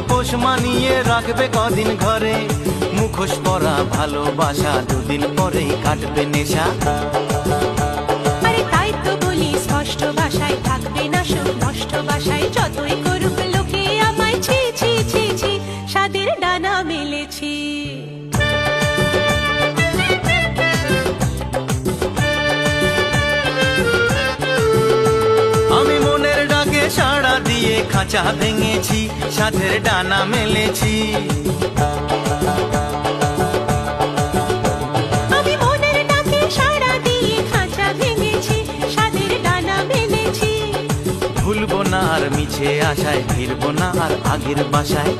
পোষ মানিয়ে রাখবে কদিন ঘরে, মুখোশ পরা ভালোবাসা দুদিন পরেই কাটবে নেশা। আরে তাই তো বলি স্পষ্ট ভাষায় থাকবে না সুখ, নষ্ট ভাষায় যতই করুক লোকে আমায় ছি ছি ছি ছি, স্বাদের ডানা মেলেছি। আমি মনের ডাকে সাড়া দিয়ে খাঁচা ভেঙেছি, সাধের ডানা মেলেছি। আমি মনের ডাকে সাড়া দিয়ে খাঁচা ভেঙেছি, স্বাদের ডানা মেলেছি। ভুলবো না আর মিছে আশায়, ফিরবো না আর আগের বাসায়।